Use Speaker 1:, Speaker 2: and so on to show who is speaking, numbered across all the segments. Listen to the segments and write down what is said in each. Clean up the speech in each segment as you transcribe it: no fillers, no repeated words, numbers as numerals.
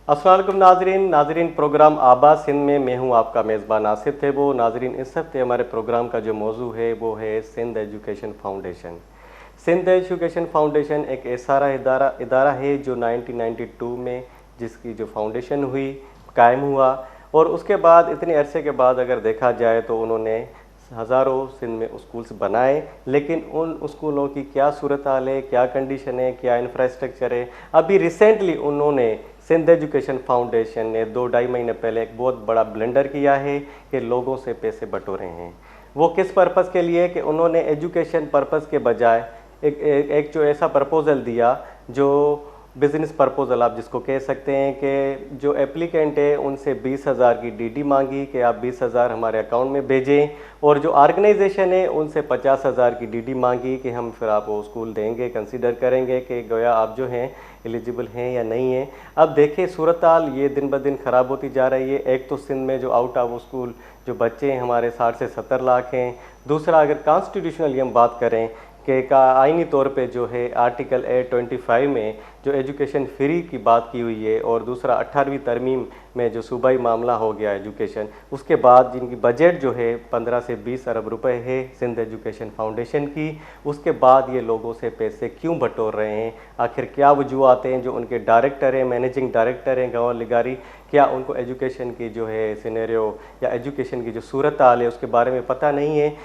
Speaker 1: अस्सलाम वालेकुम नाजरीन नाजरीन प्रोग्राम आबाद सिंध में मैं हूं आपका मेज़बान आसिफ थे वो नाजरीन इस हफ्ते हमारे प्रोग्राम का जो मौजू है वो है Sindh education foundation. Sindh education foundation एक ऐसा इदारा है जो 1992 में जिसकी जो फाउंडेशन हुई कायम हुआ और उसके बाद इतने अरसे के बाद अगर देखा जाए तो उन्होंने हज़ारों सिंध में स्कूल्स बनाए, लेकिन उन स्कूलों की क्या सूरत हाल है, क्या कंडीशन है, क्या इंफ्रास्ट्रक्चर है। अभी रिसेंटली उन्होंने सिंध एजुकेशन फाउंडेशन ने 2-2.5 महीने पहले एक बहुत बड़ा ब्लेंडर किया है कि लोगों से पैसे बटोरे हैं। वो किस पर्पज़ के लिए कि उन्होंने एजुकेशन पर्पज़ के बजाय एक जो ऐसा प्रपोज़ल दिया जो बिज़नेस प्रपोज़ल आप जिसको कह सकते हैं कि जो एप्लीकेंट है उनसे 20,000 की डीडी मांगी कि आप 20,000 हमारे अकाउंट में भेजें, और जो ऑर्गेनाइजेशन है उनसे 50,000 की डीडी मांगी कि हम फिर आपको स्कूल देंगे, कंसीडर करेंगे कि गोया आप जो हैं एलिजिबल हैं या नहीं हैं। अब देखिए सूरत हाल ये दिन ब दिन ख़राब होती जा रही है। एक तो सिंध में जो आउट ऑफ स्कूल जो बच्चे हैं हमारे 60 से 70 लाख हैं। दूसरा अगर कॉन्स्टिट्यूशनली हम बात करें कि का आइनी तौर पे जो है आर्टिकल 825 में जो एजुकेशन फ्री की बात की हुई है, और दूसरा 18वीं तरमीम में जो सूबाई मामला हो गया एजुकेशन, उसके बाद जिनकी बजट जो है 15 से 20 अरब रुपए है सिंध एजुकेशन फाउंडेशन की, उसके बाद ये लोगों से पैसे क्यों बटोर रहे हैं, आखिर क्या वजूहत हैं। जो उनके डायरेक्टर हैं, मैनेजिंग डायरेक्टर हैं गंवर लिगारी, क्या उनको एजुकेशन की जो है सिनेरियो या एजुकेशन की जो सूरत हाल है उसके बारे में पता नहीं है।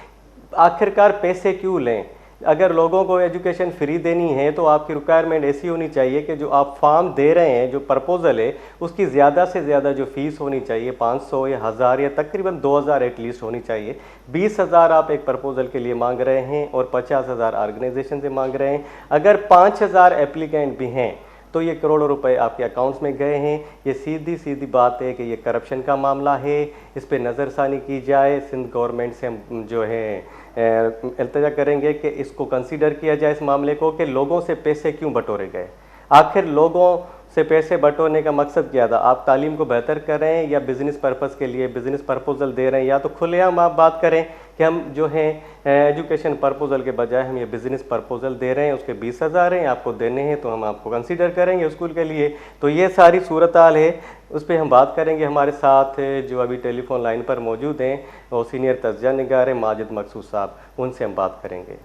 Speaker 1: आखिरकार पैसे क्यों लें? अगर लोगों को एजुकेशन फ्री देनी है तो आपकी रिक्वायरमेंट ऐसी होनी चाहिए कि जो आप फॉर्म दे रहे हैं, जो प्रपोज़ल है, उसकी ज़्यादा से ज़्यादा जो फ़ीस होनी चाहिए 500 या 1000 या तकरीबन 2000 एटलीस्ट होनी चाहिए। 20,000 आप एक प्रपोज़ल के लिए मांग रहे हैं और 50,000 ऑर्गेनाइजेशन से मांग रहे हैं। अगर 5,000 एप्लीकेंट भी हैं तो ये करोड़ों रुपए आपके अकाउंट्स में गए हैं। ये सीधी सीधी बात है कि ये करप्शन का मामला है, इस पर नज़रसानी की जाए। सिंध गवर्नमेंट से हम जो है इल्तिजा करेंगे कि इसको कंसीडर किया जाए इस मामले को कि लोगों से पैसे क्यों बटोरे गए। आखिर लोगों से पैसे बटोरने का मकसद क्या था? आप तालीम को बेहतर कर रहे हैं या बिज़नेस पर्पज़ के लिए बिज़नेस प्रपोज़ल दे रहे हैं? या तो खुलेआम आप बात करें कि हम जो हैं एजुकेशन प्रपोज़ल के बजाय हम ये बिज़नेस प्रपोज़ल दे रहे हैं, उसके 20,000 हैं, आपको देने हैं तो हम आपको कंसीडर करेंगे स्कूल के लिए। तो ये सारी सूरत हाल है, उस पर हम बात करेंगे। हमारे साथ जो अभी टेलीफोन लाइन पर मौजूद हैं वो सीनियर तज्ज़िया निगार हैं माजिद मकसूद साहब, उनसे हम बात करेंगे।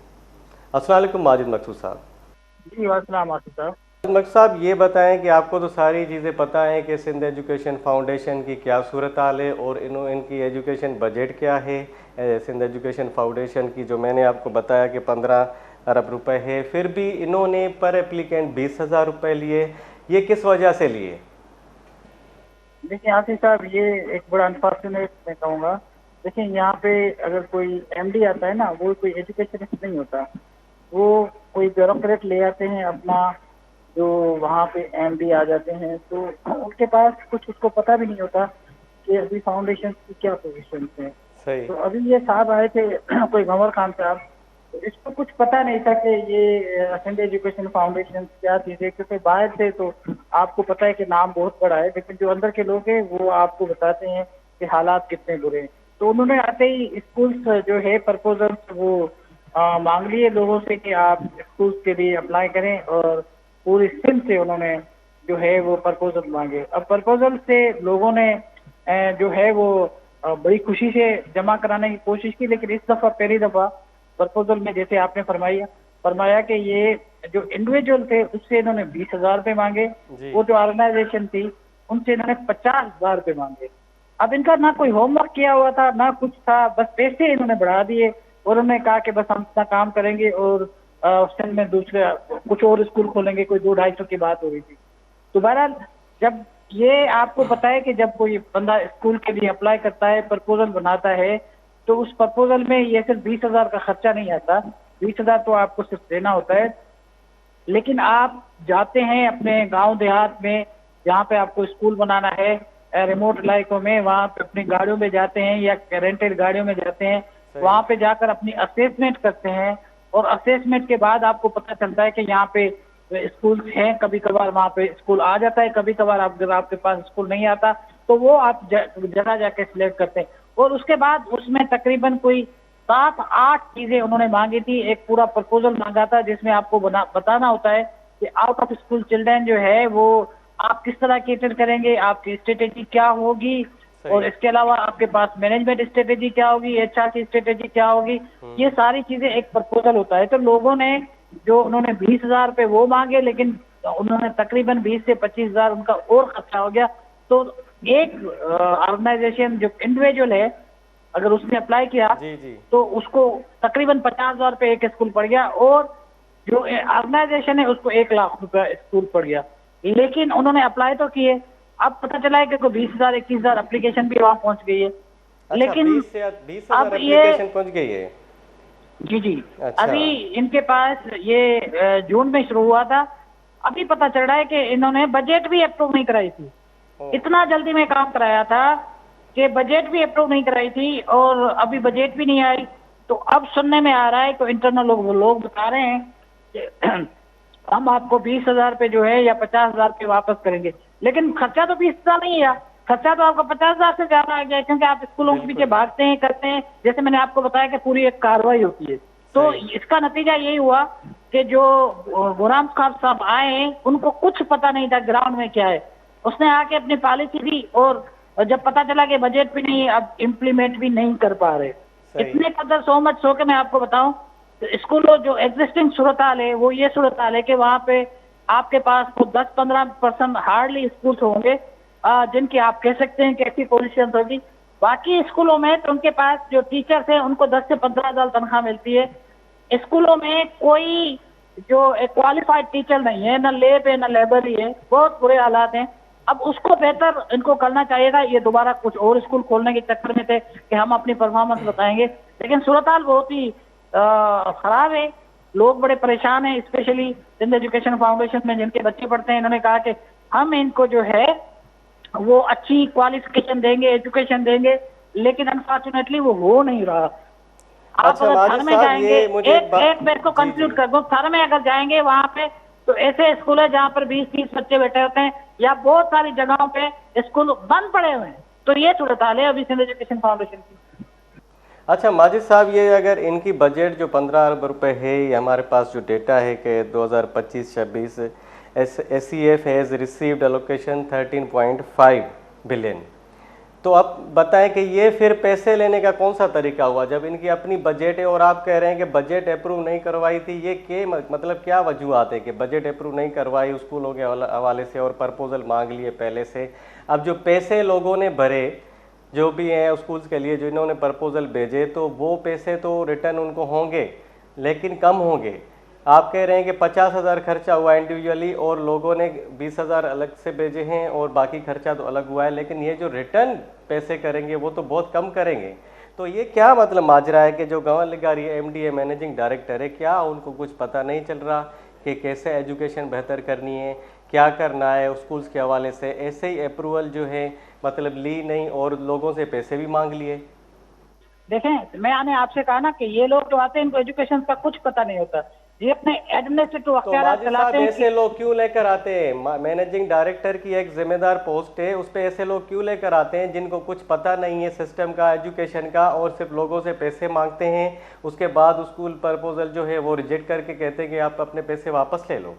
Speaker 1: अस्सलाम वालेकुम माजिद मकसूद साहब।
Speaker 2: जी वालेकुम आसिफ साहब।
Speaker 1: मकसूद साहब ये बताएं कि आपको तो सारी चीज़ें पता हैं कि सिंध एजुकेशन फाउंडेशन की क्या सूरत हाल है और इनकी एजुकेशन बजट क्या है। सिंध एजुकेशन फाउंडेशन की जो मैंने आपको बताया कि 15 अरब रुपए है, फिर भी इन्होंने पर एप्लीकेंट 20,000 रुपये लिए। ये किस वजह से लिए?
Speaker 2: देखिए आसिफ साहब, ये एक बड़ा अनफॉर्चुनेट मैं कहूँगा। देखिए यहाँ पे अगर कोई एमडी आता है ना, वो कोई एजुकेशनिस्ट नहीं होता। वो कोई ब्यूरोक्रेट ले आते हैं अपना, जो वहाँ पे एमडी आ जाते हैं, तो उनके पास कुछ उसको पता भी नहीं होता कि अभी फाउंडेशन की क्या पोजीशन है।
Speaker 1: सही।
Speaker 2: तो अभी ये साहब आए थे कोई गंवर खान साहब, तो इसको कुछ पता नहीं था कि ये सिंध एजुकेशन फाउंडेशन क्या चीज़ है, क्योंकि बाहर से तो आपको पता है कि नाम बहुत बड़ा है, लेकिन जो अंदर के लोग हैं वो आपको बताते हैं कि हालात कितने बुरे हैं। तो उन्होंने आते ही स्कूल्स जो है प्रपोजल वो मांग लिए लोगों से कि आप स्कूल्स के लिए अप्लाई करें, और पूरी सिंध से उन्होंने जो है वो प्रपोजल मांगे। अब प्रपोजल से लोगों ने जो है वो बड़ी खुशी से जमा कराने की कोशिश की, लेकिन इस दफ़ा पहली दफ़ा प्रपोजल में जैसे आपने फरमाया कि ये जो इंडिविजुअल थे उससे इन्होंने 20,000 रुपये मांगे,
Speaker 1: जी।
Speaker 2: वो जो ऑर्गेनाइजेशन थी उनसे इन्होंने 50,000 रुपये मांगे। अब इनका ना कोई होमवर्क किया हुआ था ना कुछ था, बस पैसे इन्होंने बढ़ा दिए और उन्होंने कहा कि बस हम इतना काम करेंगे और सिंध में दूसरे कुछ और स्कूल खोलेंगे। कोई 200-250 की बात हो रही थी। तो बहरहाल जब ये आपको पता है कि जब कोई बंदा स्कूल के लिए अप्लाई करता है, प्रपोजल बनाता है, तो उस प्रपोजल में ये सिर्फ 20,000 का खर्चा नहीं आता। 20,000 तो आपको सिर्फ देना होता है, लेकिन आप जाते हैं अपने गांव देहात में जहाँ पे आपको स्कूल बनाना है, रिमोट इलाकों में, वहाँ पे अपनी गाड़ियों में जाते हैं या रेंटेड गाड़ियों में जाते हैं, वहाँ पे जाकर अपनी असेसमेंट करते हैं, और असेसमेंट के बाद आपको पता चलता है कि यहाँ पे स्कूल हैं। कभी कभार वहाँ पे स्कूल आ जाता है, कभी कभार अगर आपके पास स्कूल नहीं आता तो वो आप जगह जाके सिलेक्ट करते हैं। और उसके बाद उसमें तकरीबन कोई 7-8 चीजें उन्होंने मांगी थी। एक पूरा प्रपोजल मांगा था जिसमें आपको बताना होता है कि आउट ऑफ स्कूल चिल्ड्रन जो है वो आप किस तरह केटर करेंगे, आपकी स्ट्रेटेजी क्या होगी, और इसके अलावा आपके पास मैनेजमेंट स्ट्रेटेजी क्या होगी, एचआर की स्ट्रेटेजी क्या होगी, ये सारी चीजें एक प्रपोजल होता है। तो लोगों ने जो उन्होंने 20,000 रुपये वो मांगे, लेकिन उन्होंने तकरीबन 20 से 25,000 उनका और खर्चा हो गया। तो एक ऑर्गेनाइजेशन जो इंडिविजुअल है, अगर उसने अप्लाई किया तो उसको तकरीबन 50,000 रुपये एक स्कूल पड़ गया, और जो ऑर्गेनाइजेशन है उसको 1 लाख रुपया स्कूल पड़ गया। लेकिन उन्होंने अप्लाई तो किए, अब पता चला है कि 20,000 21,000 एप्लीकेशन भी वहां पहुंच गई है।
Speaker 1: अच्छा,
Speaker 2: लेकिन
Speaker 1: 20,000 एप्लीकेशन पहुंच गई है।
Speaker 2: जी।
Speaker 1: अच्छा।
Speaker 2: अभी इनके पास ये जून में शुरू हुआ था, अभी पता चल रहा है कि इन्होंने बजट भी अप्रूव नहीं कराई थी। इतना जल्दी में काम कराया था कि बजट भी अप्रूव नहीं कराई थी, और अभी बजट भी नहीं आई। तो अब सुनने में आ रहा है, तो इंटरनल लोग बता रहे हैं कि हम आपको 20,000 रुपये जो है या 50,000 रुपये वापस करेंगे। लेकिन खर्चा तो 20,000 नहीं है, खर्चा तो आपका 50,000 से ज्यादा आ गया, क्योंकि आप स्कूलों के पीछे भागते हैं, करते हैं। जैसे मैंने आपको बताया कि पूरी एक कार्रवाई होती है। तो इसका नतीजा यही हुआ कि जो गुलाम खान साहब आए, उनको कुछ पता नहीं था ग्राउंड में क्या है। उसने आके अपनी पॉलिसी दी, और जब पता चला कि बजट भी नहीं, अब इम्प्लीमेंट भी नहीं कर पा रहे। इतने कदर सो मच सो के मैं आपको बताऊं, स्कूलों जो एग्जिस्टिंग सूरत हाल है वो ये सूरत हाल है कि वहाँ पे आपके पास तो 10-15% हार्डली स्कूल्स होंगे जिनकी आप कह सकते हैं कि ऐसी पोजीशन होगी। बाकी स्कूलों में तो उनके पास जो टीचर्स हैं उनको 10 से 15,000 तनख्वाह मिलती है। स्कूलों में कोई जो क्वालिफाइड टीचर नहीं है, ना लेब है ना लेबर है, बहुत बुरे हालात हैं। अब उसको बेहतर इनको करना चाहिए था। ये दोबारा कुछ और स्कूल खोलने के चक्कर में थे कि हम अपनी परफॉर्मेंस बताएंगे, लेकिन सूरत हाल बहुत ही खराब है। लोग बड़े परेशान हैं, स्पेशली सिंध एजुकेशन फाउंडेशन में जिनके बच्चे पढ़ते हैं। इन्होंने कहा कि हम इनको जो है वो अच्छी क्वालिफिकेशन देंगे, एजुकेशन देंगे, लेकिन अनफॉर्चुनेटली वो हो नहीं रहा। आप
Speaker 1: अच्छा,
Speaker 2: अगर थाने में जाएंगे, एक मैं इसको कंक्लूड कर दूं, थाने में अगर जाएंगे वहां पे तो ऐसे स्कूल है जहाँ पर 20-30 बच्चे बैठे होते हैं, या बहुत सारी जगहों पे स्कूल बंद पड़े हुए हैं। तो ये सूरत हाल है अभी सिंध एजुकेशन फाउंडेशन की।
Speaker 1: अच्छा माजिद साहब, ये अगर इनकी बजट जो 15 अरब रुपए है, ये हमारे पास जो डेटा है कि 2025-26 SEF has received allocation 13.5 billion. तो अब बताएं कि ये फिर पैसे लेने का कौन सा तरीका हुआ जब इनकी अपनी बजट है, और आप कह रहे हैं कि बजट अप्रूव नहीं करवाई थी। ये के मतलब क्या वजूहत है कि बजट अप्रूव नहीं करवाई स्कूलों के हवाले से और प्रपोजल मांग लिए पहले से। अब जो पैसे लोगों ने भरे जो भी हैं स्कूल्स के लिए, जो इन्होंने प्रपोजल भेजे, तो वो पैसे तो रिटर्न उनको होंगे लेकिन कम होंगे। आप कह रहे हैं कि 50,000 खर्चा हुआ इंडिविजुअली और लोगों ने 20,000 अलग से भेजे हैं और बाकी खर्चा तो अलग हुआ है, लेकिन ये जो रिटर्न पैसे करेंगे वो तो बहुत कम करेंगे। तो ये क्या मतलब माजरा है कि जो गवर्नर लिगारी है, MD है, मैनेजिंग डायरेक्टर है, क्या उनको कुछ पता नहीं चल रहा कि कैसे एजुकेशन बेहतर करनी है, क्या करना है स्कूल्स के हवाले से? ऐसे ही अप्रूवल जो है मतलब ली नहीं और लोगों से पैसे भी मांग लिए।
Speaker 2: देखें, मैंने आपसे कहा ना कि ये लोग जो आते हैं इनको एजुकेशन का कुछ पता नहीं होता, ये अपने एडमिनिस्ट्रेटिव अख्तियार चलाते हैं।
Speaker 1: ऐसे लोग क्यों लेकर आते हैं? मैनेजिंग डायरेक्टर की एक जिम्मेदार पोस्ट है, उस पे ऐसे लोग क्यों लेकर आते हैं जिनको कुछ पता नहीं है सिस्टम का, एजुकेशन का, और सिर्फ लोगों से पैसे मांगते हैं। उसके बाद स्कूल प्रपोजल जो है वो रिजेक्ट करके कहते हैं कि आप अपने पैसे वापस ले लो।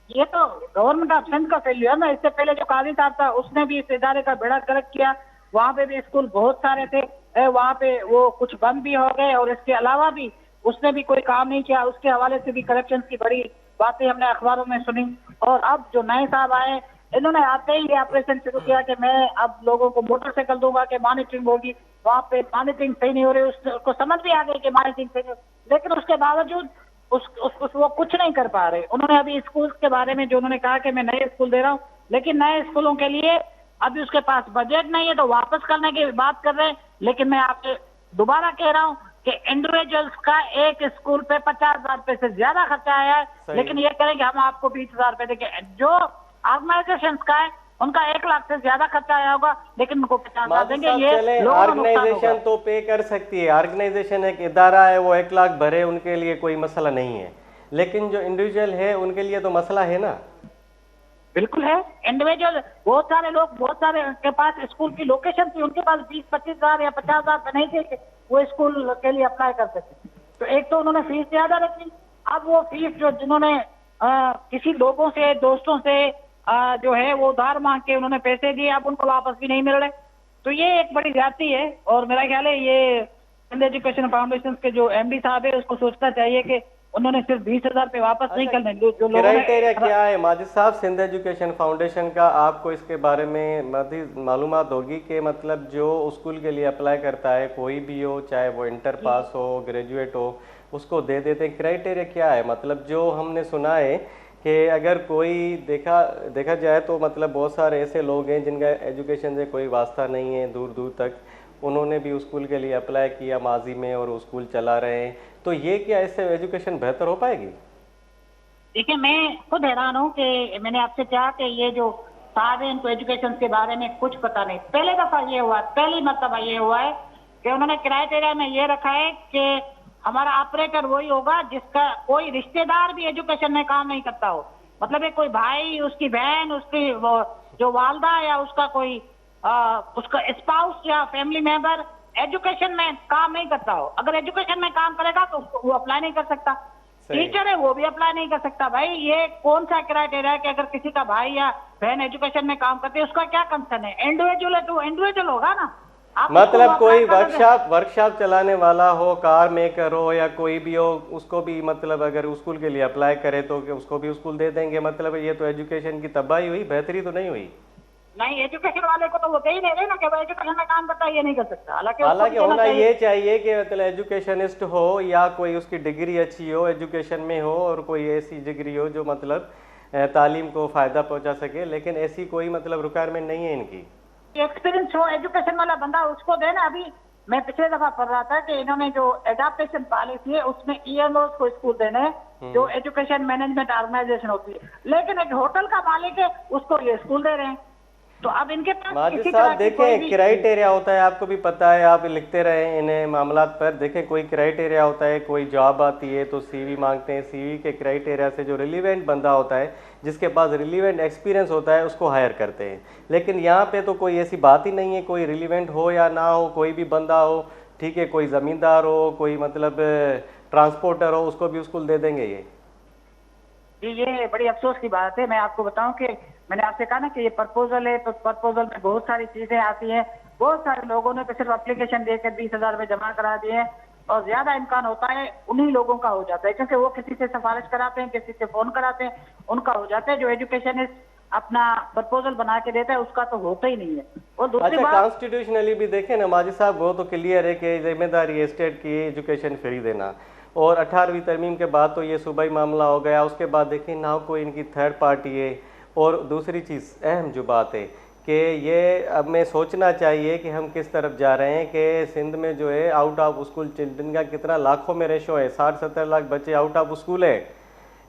Speaker 2: ये तो गवर्नमेंट ऑफ सिंध का फेल्यूर है ना। इससे पहले जो काजी साहब था उसने भी इस इदारे का बेड़ा गर्क किया, वहाँ पे भी स्कूल बहुत सारे थे, वहाँ पे वो कुछ बंद भी हो गए, और इसके अलावा भी उसने भी कोई काम नहीं किया। उसके हवाले से भी करप्शन की बड़ी बातें हमने अखबारों में सुनी। और अब जो नए साहब आए, इन्होंने आते ही ये ऑपरेशन शुरू किया कि मैं अब लोगों को मोटरसाइकिल दूंगा कि मॉनिटरिंग होगी। वहाँ पे मॉनिटरिंग सही नहीं हो रही, उसको समझ भी आ गई कि मॉनिटरिंग सही नहीं, लेकिन उसके बावजूद वो कुछ नहीं कर पा रहे। उन्होंने अभी स्कूल के बारे में जो उन्होंने कहा कि मैं नए स्कूल दे रहा हूँ, लेकिन नए स्कूलों के लिए अभी उसके पास बजट नहीं है, तो वापस करने की बात कर रहे हैं। लेकिन मैं आपसे दोबारा कह रहा हूँ कि इंडिविजुअल्स का एक स्कूल पे 50,000 रुपए से ज्यादा खर्चा आया है, लेकिन ये करें कि हम आपको 20,000 रुपए देंगे। जो ऑर्गेनाइजेशन का है उनका 1 लाख से ज्यादा खर्चा आया होगा, लेकिन उनको 50,000 देंगे। ये
Speaker 1: ऑर्गेनाइजेशन तो पे कर सकती है, ऑर्गेनाइजेशन एक इदारा है, वो 1 लाख भरे, उनके लिए कोई मसला नहीं है, लेकिन जो इंडिविजुअल है उनके लिए तो मसला है ना।
Speaker 2: बिल्कुल है, इंडिविजुअल बहुत सारे लोग, बहुत सारे के पास स्कूल की लोकेशन थी, उनके पास 20-25,000 या 50,000 नहीं थे वो स्कूल के लिए अप्लाई कर सकते। तो एक तो उन्होंने फीस ज्यादा रखी, अब वो फीस जो जिन्होंने किसी लोगों से, दोस्तों से जो है वो उधार मांग के उन्होंने पैसे दिए, अब उनको वापस भी नहीं मिल रहे। तो ये एक बड़ी ज्यादती है, और मेरा ख्याल है ये सिंध एजुकेशन फाउंडेशन के जो एमडी साहब है उसको सोचना चाहिए कि उन्होंने सिर्फ 20,000 रुपये वापस नहीं करने, जो लोगों
Speaker 1: क्राइटेरिया
Speaker 2: ने।
Speaker 1: क्या है माजिद साहब सिंध एजुकेशन फाउंडेशन का? आपको इसके बारे में मज़ीद मालूमात होगी कि मतलब जो स्कूल के लिए अप्लाई करता है कोई भी हो, चाहे वो इंटर पास हो, ग्रेजुएट हो, उसको दे देते हैं। क्राइटेरिया क्या है? मतलब जो हमने सुना है कि अगर कोई देखा जाए तो मतलब बहुत सारे ऐसे लोग हैं जिनका एजुकेशन से कोई वास्ता नहीं है दूर दूर तक, उन्होंने भी स्कूल के लिए अप्लाई किया माजी में और वो स्कूल चला रहे हैं। तो ये क्या इससे एजुकेशन बेहतर हो पाएगी?
Speaker 2: देखिए, मैं खुद हैरान हूँ कि मैंने आपसे कहा कि ये जो साहब है इनको एजुकेशन के बारे में कुछ पता नहीं। पहली मर्तबा ये हुआ है कि उन्होंने क्राइटेरिया में ये रखा है कि हमारा ऑपरेटर वही होगा जिसका कोई रिश्तेदार भी एजुकेशन में काम नहीं करता हो। मतलब एक कोई भाई, उसकी बहन, उसकी वो जो वालदा, या उसका कोई उसका स्पाउस या फैमिली मेंबर एजुकेशन में काम नहीं करता हो। अगर एजुकेशन में काम करेगा तो वो अप्लाई नहीं कर सकता। टीचर है वो भी अप्लाई नहीं कर सकता। भाई ये कौन सा क्राइटेरिया है कि अगर किसी का भाई या बहन एजुकेशन में काम करते है उसका क्या कंसर्न है? इंडिविजुअल है तो इंडिविजुअल होगा ना।
Speaker 1: मतलब कोई वर्कशॉप चलाने वाला हो, कार मेकर हो या कोई भी हो, उसको भी मतलब अगर स्कूल के लिए अप्लाई करे तो उसको भी स्कूल दे देंगे। मतलब ये तो एजुकेशन की तबाही हुई, बेहतरी तो नहीं हुई।
Speaker 2: नहीं, एजुकेशन वाले को तो वो दे ही नहीं रहे ना कि वो एजुकेशन में काम करता है, ये नहीं कर सकता।
Speaker 1: हालांकि होना ये चाहिए कि मतलब एजुकेशनिस्ट हो या कोई उसकी डिग्री अच्छी हो, एजुकेशन में हो, और कोई ऐसी डिग्री हो जो मतलब तालीम को फ़ायदा पहुंचा सके, लेकिन ऐसी कोई मतलब रिक्वायरमेंट नहीं है इनकी।
Speaker 2: एक्सपीरियंस हो एजुकेशन वाला बंदा उसको देना। अभी मैं पिछले दफा पढ़ रहा था कि इन्होंने जो एडाप्टेशन पॉलिसी है उसमें ईएमओ को स्कूल देने हैं जो एजुकेशन मैनेजमेंट ऑर्गेनाइजेशन होती है, लेकिन एक होटल का मालिक है उसको ये स्कूल दे रहे हैं। तो अब इनके पास
Speaker 1: माजिद साहब देखें, क्राइटेरिया होता है, आपको भी पता है, आप लिखते रहे इन्हें मामलात पर। देखें, कोई क्राइटेरिया होता है, कोई जॉब आती है तो सीवी मांगते हैं, सीवी के क्राइटेरिया से जो रिलीवेंट बंदा होता है, जिसके पास रिलीवेंट एक्सपीरियंस होता है, उसको हायर करते हैं। लेकिन यहाँ पे तो कोई ऐसी बात ही नहीं है, कोई रिलीवेंट हो या ना हो, कोई भी बंदा हो, ठीक है, कोई ज़मींदार हो, कोई मतलब ट्रांसपोर्टर हो, उसको भी स्कूल दे देंगे
Speaker 2: ये बड़ी अफसोस की बात है। मैं आपको बताऊं कि मैंने आपसे कहा ना कि ये प्रपोजल है, तो प्रपोजल में बहुत सारी चीजें आती हैं। बहुत सारे लोगों ने तो सिर्फ एप्लीकेशन देकर 20,000 रुपये जमा करा दिए हैं, और ज्यादा इम्कान होता है उन्हीं लोगों का हो जाता है, क्योंकि वो किसी से सिफारिश कराते हैं, किसी से फोन कराते हैं, उनका हो जाता है। जो एजुकेशनिस्ट अपना प्रपोजल बना के देता है उसका तो होता ही नहीं है। और दूसरी बात,
Speaker 1: कॉन्स्टिट्यूशनली भी देखें ना माजिद साहब, वो तो क्लियर है कि जिम्मेदारी है स्टेट की एजुकेशन फ्री देना, और 18वीं तरमीम के बाद तो ये सूबाई मामला हो गया। उसके बाद देखिए ना कोई इनकी थर्ड पार्टी है। और दूसरी चीज़ अहम जो बात है कि ये अब में सोचना चाहिए कि हम किस तरफ जा रहे हैं, कि सिंध में जो है आउट ऑफ स्कूल चिल्ड्रन का कितना लाखों में रेशो है, 60-70 लाख बच्चे आउट ऑफ स्कूल है।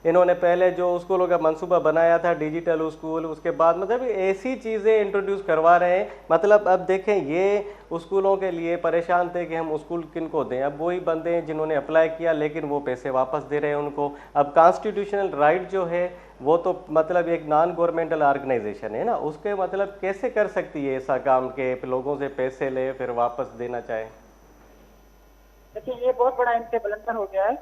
Speaker 1: इन्होंने पहले जो स्कूलों का मंसूबा बनाया था डिजिटल स्कूल, उसके बाद मतलब ऐसी चीज़ें इंट्रोड्यूस करवा रहे हैं। मतलब अब देखें, ये स्कूलों के लिए परेशान थे कि हम स्कूल किन को दें। अब वही बंदे हैं जिन्होंने अप्लाई किया लेकिन वो पैसे वापस दे रहे हैं उनको। अब कॉन्स्टिट्यूशनल राइट जो है वो तो मतलब एक नॉन गवर्नमेंटल ऑर्गेनाइजेशन है ना, उसके मतलब कैसे कर सकती है ऐसा काम के लोगों से पैसे ले फिर वापस देना चाहे?
Speaker 2: देखिए ये बहुत बड़ा इनसे ब्लंडर हो गया है।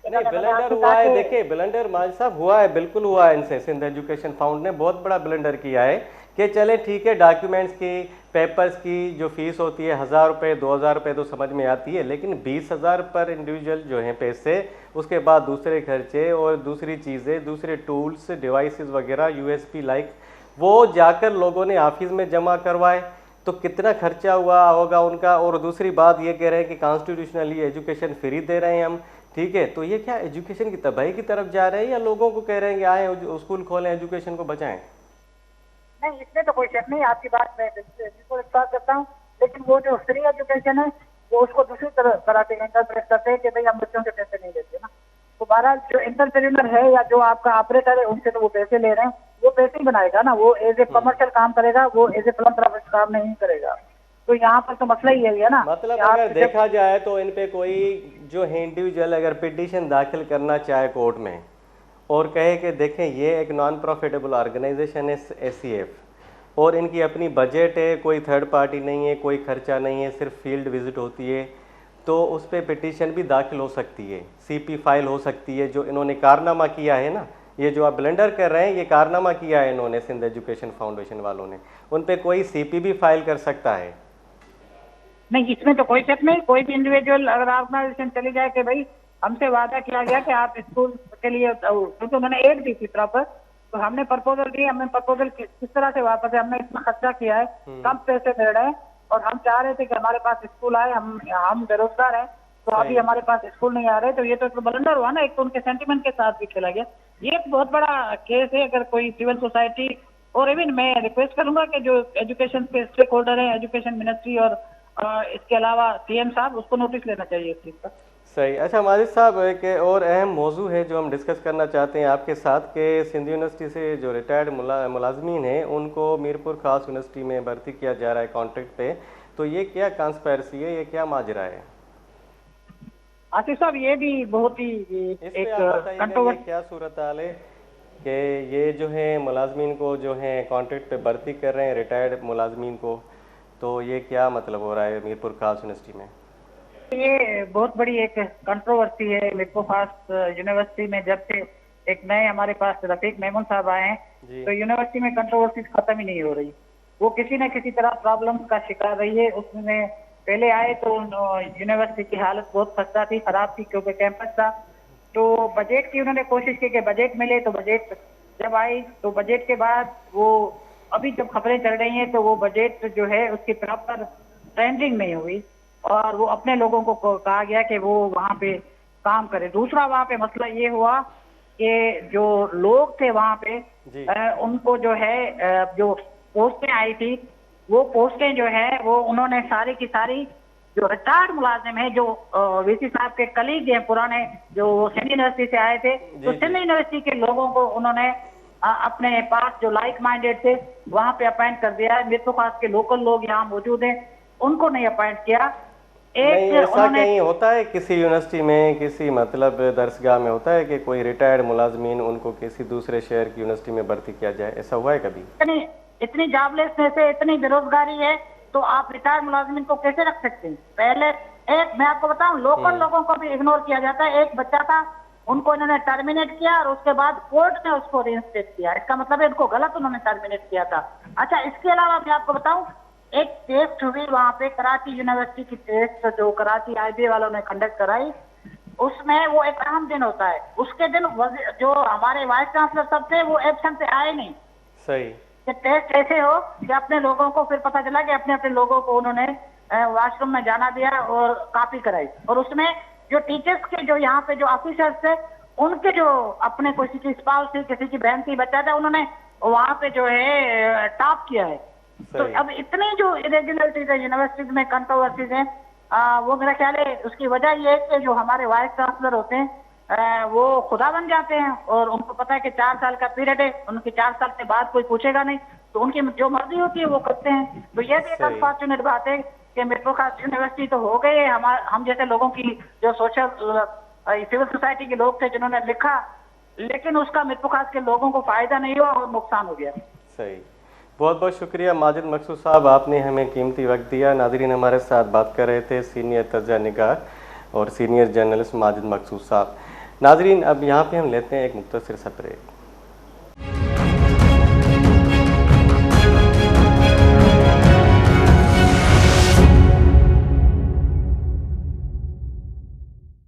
Speaker 1: नहीं, ब्लंडर हुआ है, देखिए ब्लंडर माजिद साहब हुआ है, बिल्कुल हुआ है इनसे। सिंध एजुकेशन फाउंड ने बहुत बड़ा ब्लंडर किया है कि चले ठीक है, डॉक्यूमेंट्स की, पेपर्स की जो फीस होती है 1,000 रुपये 2,000 रुपये तो समझ में आती है, लेकिन 20,000 पर इंडिविजुअल जो हैं पैसे, उसके बाद दूसरे खर्चे और दूसरी चीज़ें, दूसरे टूल्स, डिवाइसेस वगैरह, यूएसपी लाइक, वो जाकर लोगों ने ऑफिस में जमा करवाए तो कितना खर्चा हुआ होगा उनका। और दूसरी बात ये कह रहे हैं कि कॉन्स्टिट्यूशनली एजुकेशन फ्री दे रहे हैं हम, ठीक है। तो ये क्या एजुकेशन की तबाही की तरफ जा रहे हैं या लोगों को कह रहे हैं कि आए स्कूल खोलें, एजुकेशन को बचाएं?
Speaker 2: नहीं, इसमें तो कोई शक नहीं, आपकी बात मैं बिल्कुल इत्तेफाक करता हूँ। लेकिन वो जो फ्री एजुकेशन है वो उसको दूसरी तरह से इंटरप्रेट करते हैं कि भाई हम बच्चों से पैसे नहीं लेते ना। तो बहरहाल जो इंटरप्रेन्योर है या जो आपका ऑपरेटर है उनसे तो वो पैसे ले रहे हैं, वो पैसे ही बनाएगा ना, वो एज ए कमर्शियल काम करेगा, वो एज ए फिलैंथ्रोपिस्ट काम नहीं करेगा। तो यहाँ पर तो मसला ही है ना।
Speaker 1: मतलब अगर देखा जाए तो इन पे कोई जो है इंडिविजुअल अगर पिटीशन दाखिल करना चाहे कोर्ट में और कहे कि देखें ये एक नॉन प्रॉफिटेबल ऑर्गेनाइजेशन है SCF, और इनकी अपनी बजट है, कोई थर्ड पार्टी नहीं है, कोई खर्चा नहीं है, सिर्फ फील्ड विजिट होती है, तो उस पर पिटीशन भी दाखिल हो सकती है, CP फाइल हो सकती है। जो इन्होंने कारनामा किया है ना, ये जो आप ब्लेंडर कर रहे हैं, ये कारनामा किया है इन्होंने सिंध एजुकेशन फाउंडेशन वालों ने, उन पे कोई सीपी भी फाइल कर सकता है?
Speaker 2: नहीं, इसमें तो कोई शक नहीं। कोई भी इंडिविजुअल अगर ऑर्गेनाइजेशन चली जाए कि भाई हमसे वादा किया गया कि आप स्कूल के लिए, क्योंकि उन्होंने एड दी थी प्रॉपर, तो हमने प्रपोजल दी, हमने प्रपोजल किस तरह से वापस है, हमने इतना खर्चा किया है, कम पैसे मिल रहे हैं और हम चाह रहे थे कि हमारे पास स्कूल आए, हम बेरोजगार हैं तो अभी हमारे पास स्कूल नहीं आ रहे, तो ये तो ब्लंडर हुआ ना, एक तो उनके सेंटिमेंट के साथ भी खेला गया। ये एक बहुत बड़ा केस है। अगर कोई सिविल सोसाइटी और इवन मैं रिक्वेस्ट करूंगा कि जो एजुकेशन के स्टेक होल्डर है, एजुकेशन मिनिस्ट्री और इसके अलावा सीएम साहब, उसको नोटिस लेना चाहिए इस चीज का।
Speaker 1: सही। अच्छा माजिद साहब, एक और अहम मौजू है जो हम डिस्कस करना चाहते हैं आपके साथ कि सिंध यूनिवर्सिटी से जो रिटायर्ड मुलाजमीन हैं उनको मीरपुर खास यूनिवर्सिटी में भर्ती किया जा रहा है कॉन्ट्रैक्ट पे, तो ये क्या कॉन्स्पायरेसी है, ये क्या माजरा है?
Speaker 2: आसिफ साहब, ये भी बहुत ही एक कंट्रोवर्सी।
Speaker 1: क्या सूरत हाल है कि ये जो है मुलाजमीन को जो है कॉन्ट्रैक्ट पे भर्ती कर रहे हैं, रिटायर्ड मुलाजमीन को, तो ये क्या मतलब हो रहा है मीरपुर खास यूनिवर्सिटी में?
Speaker 2: ये बहुत बड़ी एक कंट्रोवर्सी है मीरपुर खास यूनिवर्सिटी में। जब से एक नए हमारे पास रफीक मेमन साहब आए हैं, तो यूनिवर्सिटी में कंट्रोवर्सी खत्म ही नहीं हो रही। वो किसी न किसी तरह प्रॉब्लम का शिकार रही है। उसमें पहले आए तो यूनिवर्सिटी की हालत बहुत खस्ता थी, खराब थी, क्योंकि कैंपस था। तो बजट की उन्होंने कोशिश की कि बजट मिले, तो बजट जब आई तो बजट के बाद वो अभी जब खबरें चल रही हैं तो वो बजट जो है उसकी प्रॉपर ट्रेंडिंग नहीं हुई और वो अपने लोगों को कहा गया कि वो वहाँ पे काम करे। दूसरा वहाँ पे मसला ये हुआ कि जो लोग थे वहाँ पे उनको जो है जो पोस्टें आई थी, वो पोस्टें जो है वो उन्होंने सारी की सारी जो रिटायर्ड मुलाजिम है, जो वीसी साहब के कलीग हैं पुराने, जो सिंध यूनिवर्सिटी से आए थे, तो सिंध यूनिवर्सिटी के लोगों को उन्होंने अपने पास जो लाइक माइंडेड थे वहाँ पे अपॉइंट कर दिया है। मीरपुर खास के लोकल लोग यहाँ मौजूद हैं, उनको नहीं अपॉइंट किया।
Speaker 1: नहीं, ऐसा कहीं होता है किसी यूनिवर्सिटी में, किसी मतलब दरसगाह में होता है कि कोई रिटायर्ड मुलाजमीन उनको किसी दूसरे शहर की यूनिवर्सिटी में भर्ती किया जाए, ऐसा हुआ है कभी?
Speaker 2: इतनी जॉबलेसनेस है, इतनी बेरोजगारी है, तो आप रिटायर्ड मुलाजमीन को कैसे रख सकते हैं? पहले एक मैं आपको बताऊं, लोकल लोगों को भी इग्नोर किया जाता है। एक बच्चा था, उनको इन्होंने टर्मिनेट किया और उसके बाद कोर्ट ने उसको रिइंस्टेट किया। इसका मतलब है इनको गलत उन्होंने टर्मिनेट किया था। अच्छा, इसके अलावा मैं आपको बताऊं, एक टेस्ट हुई वहाँ पे कराची यूनिवर्सिटी की टेस्ट, जो कराची IBA वालों ने कंडक्ट कराई, उसमें वो एक अहम दिन होता है, उसके दिन जो हमारे वाइस चांसलर सब थे वो एब्सेंट से आए नहीं।
Speaker 1: सही।
Speaker 2: कि टेस्ट ऐसे हो कि अपने लोगों को फिर पता चला कि अपने अपने लोगों को उन्होंने वॉशरूम में जाना दिया और कॉपी कराई, और उसमें जो टीचर्स के जो यहाँ पे जो ऑफिसर्स थे उनके जो अपने किसी की स्पाउस थी, किसी की बहन थी, बच्चा था, उन्होंने वहाँ पे जो है टॉप किया है। तो अब इतनी जो इरेगुलरिटीज है यूनिवर्सिटीज में, कंट्रोवर्सीज है, वो मेरा ख्याल है उसकी वजह ये है कि जो हमारे वाइस चांसलर होते हैं वो खुदा बन जाते हैं और उनको पता है कि 4 साल का पीरियड है, उनके 4 साल के बाद कोई पूछेगा नहीं, तो उनकी जो मर्जी होती है वो करते हैं। तो ये भी एक अनफॉर्चुनेट बात है कि मीरपुर खास यूनिवर्सिटी तो हो गई है, हम जैसे लोगों की जो सोशल सिविल सोसाइटी के लोग थे जिन्होंने लिखा, लेकिन उसका मीरपुर खास के लोगों को फायदा नहीं हुआ और नुकसान हो गया।
Speaker 1: सही। बहुत बहुत शुक्रिया माजिद मकसूद साहब, आपने हमें कीमती वक्त दिया। नाज़रीन, हमारे साथ बात कर रहे थे सीनियर तर्जा निगार और सीनियर जर्नलिस्ट माजिद मकसूद साहब। नाज़रीन, अब यहाँ पे हम लेते हैं एक मुख्तसर सा ब्रेक।